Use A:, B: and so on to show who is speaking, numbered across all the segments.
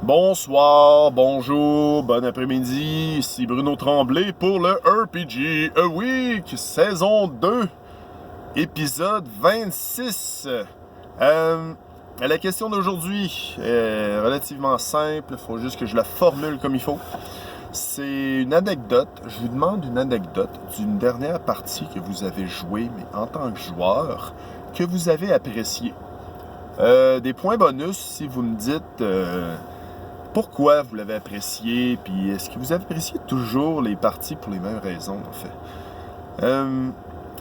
A: Bonsoir, bonjour, bon après-midi, ici Bruno Tremblay pour le RPG A Week, saison 2, épisode 26. La question d'aujourd'hui est relativement simple, il faut juste que je la formule comme il faut. C'est une anecdote, je vous demande une anecdote d'une dernière partie que vous avez jouée, mais en tant que joueur, que vous avez appréciée. Des points bonus si vous me dites... pourquoi vous l'avez apprécié, puis est-ce que vous appréciez toujours les parties pour les mêmes raisons, en fait?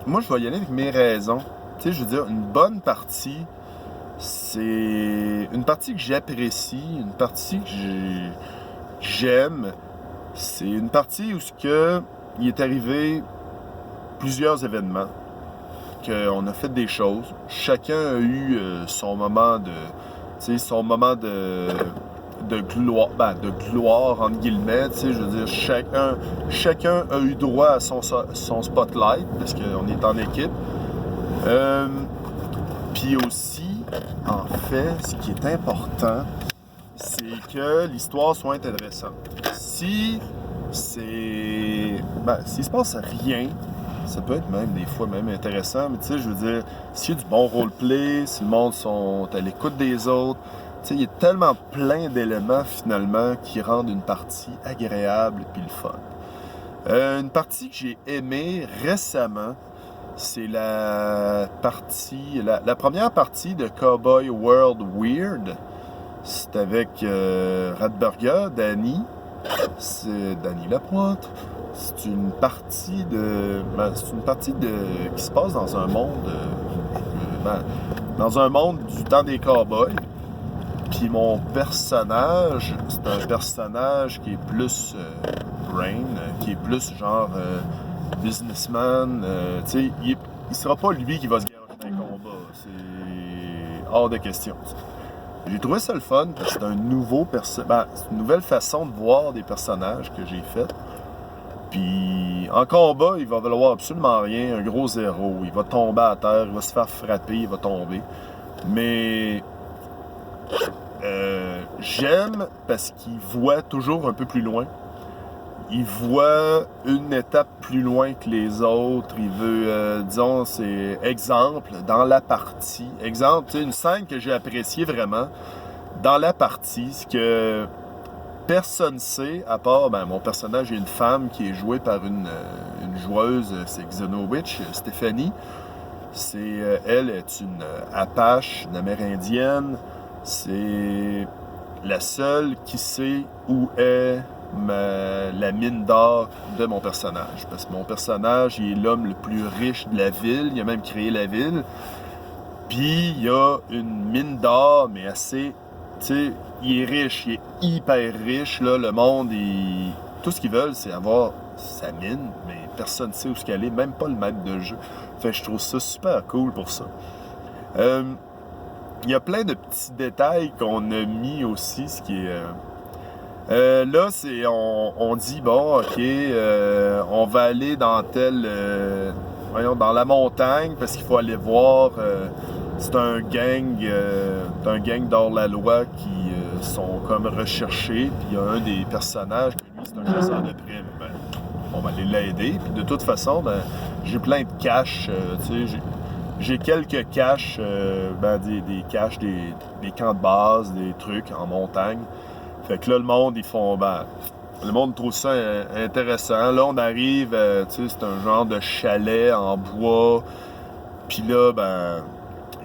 A: Moi, je vais y aller avec mes raisons. Tu sais, je veux dire, une bonne partie, c'est une partie que j'apprécie, une partie que j'aime. C'est une partie où il est arrivé plusieurs événements, qu'on a fait des choses. Chacun a eu son moment de... Tu sais, son moment de gloire, entre guillemets, tu sais, je veux dire, chacun a eu droit à son spotlight, parce qu'on est en équipe. Puis aussi, en fait, ce qui est important, c'est que l'histoire soit intéressante. S'il se passe rien, ça peut être même des fois même intéressant, mais tu sais, je veux dire, s'il y a du bon roleplay, si le monde sont à l'écoute des autres, tu sais, il y a tellement plein d'éléments finalement qui rendent une partie agréable et puis le fun. Une partie que j'ai aimée récemment, c'est la première partie de Cowboy World Weird. C'est avec Radburger, Danny. C'est Danny Lapointe. C'est une partie qui se passe dans un monde du temps des cowboys. Puis mon personnage, c'est un personnage qui est plus brain, qui est plus genre businessman. Tu sais, il sera pas lui qui va se garocher dans les combats. C'est hors de question. T'sais. J'ai trouvé ça le fun parce que c'est c'est une nouvelle façon de voir des personnages que j'ai fait. Puis en combat, il va valoir absolument rien, un gros zéro. Il va tomber à terre, il va se faire frapper, il va tomber. Mais j'aime parce qu'il voit toujours un peu plus loin. Il voit une étape plus loin que les autres. Il veut, disons, c'est exemple dans la partie. Exemple, tu sais, une scène que j'ai appréciée vraiment dans la partie, ce que personne sait, à part mon personnage est une femme qui est jouée par une joueuse, c'est Xenowitch, Stéphanie. Elle est une Apache, une Amérindienne. C'est la seule qui sait où est la mine d'or de mon personnage. Parce que mon personnage, il est l'homme le plus riche de la ville. Il a même créé la ville. Puis, il y a une mine d'or, mais assez... Tu sais, il est riche, il est hyper riche. Là, le monde, tout ce qu'ils veulent, c'est avoir sa mine, mais personne ne sait où qu'elle est, même pas le maître de jeu. Fait que je trouve ça super cool pour ça. Il y a plein de petits détails qu'on a mis aussi, ce qui est... là, on dit, bon, OK, on va aller dans dans la montagne, parce qu'il faut aller voir, c'est un gang d'hors-la-loi qui sont comme recherchés, puis il y a un des personnages, lui, c'est un chasseur de primes. On va aller l'aider, puis de toute façon, j'ai plein de caches, tu sais, j'ai quelques caches, des caches, des camps de base, des trucs en montagne. Fait que là, le monde, le monde trouve ça intéressant. Là, on arrive, tu sais, c'est un genre de chalet en bois. Puis là,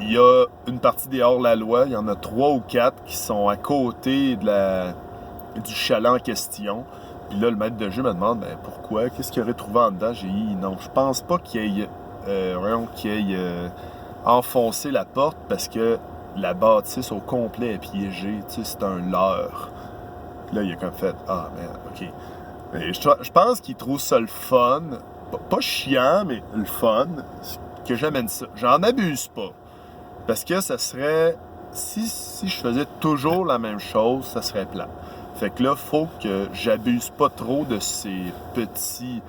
A: il y a une partie des hors-la-loi. Il y en a 3 ou 4 qui sont à côté du chalet en question. Puis là, le maître de jeu me demande, pourquoi? Qu'est-ce qu'il aurait trouvé en dedans? J'ai dit, non, je pense pas qu'il ait enfoncé la porte parce que la bâtisse au complet est piégée. Tu sais, c'est un leurre. Là, il a comme fait, ah, merde, OK. Mais je pense qu'il trouve ça le fun. Pas chiant, mais le fun. Que j'amène ça. J'en abuse pas. Parce que ça serait... Si je faisais toujours la même chose, ça serait plat. Fait que là, faut que j'abuse pas trop de ces petits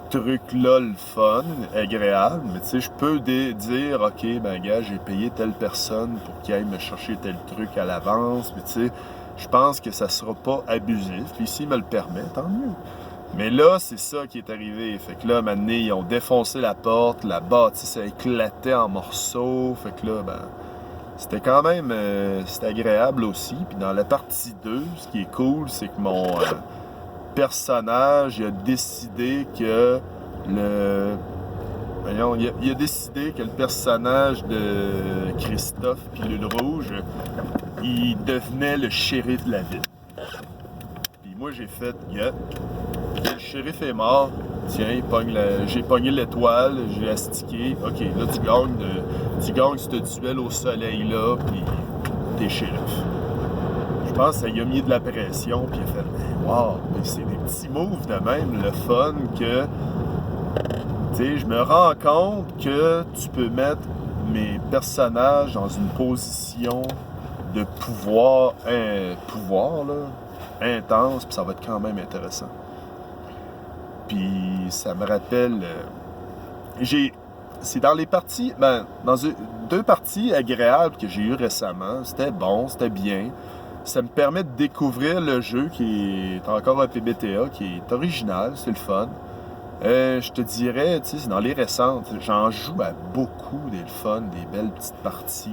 A: trucs-là, le fun, agréable. Mais tu sais, je peux dire, OK, gars, j'ai payé telle personne pour qu'il aille me chercher tel truc à l'avance. Mais tu sais, je pense que ça sera pas abusif. Puis s'il me le permet, tant mieux. Mais là, c'est ça qui est arrivé. Fait que là, à un moment donné, ils ont défoncé la porte, la bâtisse a éclaté en morceaux. Fait que là, ben, c'était quand même c'était agréable aussi. Puis dans la partie 2, ce qui est cool, c'est que mon personnage a décidé que il a décidé que le personnage de Christophe Pilule Rouge, il devenait le shérif de la ville. Puis moi, j'ai fait, le shérif est mort, tiens, j'ai pogné l'étoile, j'ai astiqué, ok, là tu gagnes ce duel au soleil là, puis t'es shérif. Je pense que ça lui a mis de la pression, puis il a fait, wow, c'est des petits moves de même, le fun que, tu sais, je me rends compte que tu peux mettre mes personnages dans une position de pouvoir là, intense, puis ça va être quand même intéressant. Puis ça me rappelle, c'est dans les parties, dans deux parties agréables que j'ai eues récemment. C'était bon, c'était bien. Ça me permet de découvrir le jeu qui est encore un PBTA, qui est original, c'est le fun. Je te dirais, tu sais, c'est dans les récentes, j'en joue à beaucoup des fun, des belles petites parties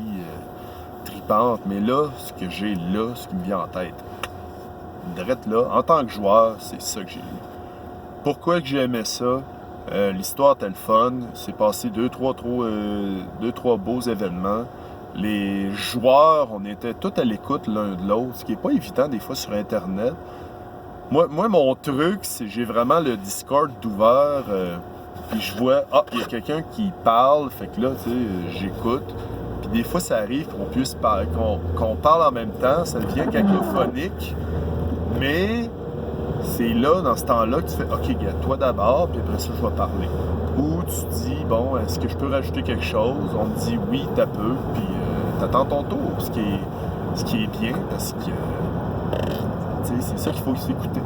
A: tripantes, mais là, ce que j'ai là, ce qui me vient en tête, direct là, en tant que joueur, c'est ça que j'ai eu. Pourquoi que j'ai aimé ça? L'histoire était le fun, c'est passé deux, trois beaux événements. Les joueurs, on était tous à l'écoute l'un de l'autre, ce qui n'est pas évident des fois sur Internet. Moi, mon truc, c'est j'ai vraiment le Discord d'ouvert, puis je vois, il y a quelqu'un qui parle, fait que là, tu sais, j'écoute. Puis des fois, ça arrive qu'on puisse qu'on parle en même temps, ça devient cacophonique, mais c'est là, dans ce temps-là, que tu fais, OK, gars, toi d'abord, puis après ça, je vais parler. Ou tu dis, bon, est-ce que je peux rajouter quelque chose? On te dit oui, t'as peu, puis t'attends ton tour, ce qui est bien, parce que c'est ça qu'il faut s'écouter.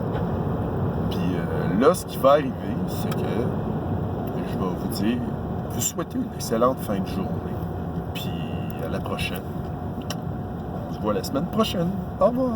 A: Puis là, ce qui va arriver, c'est que je vais vous souhaiter une excellente fin de journée. Puis à la prochaine. On se voit la semaine prochaine. Au revoir.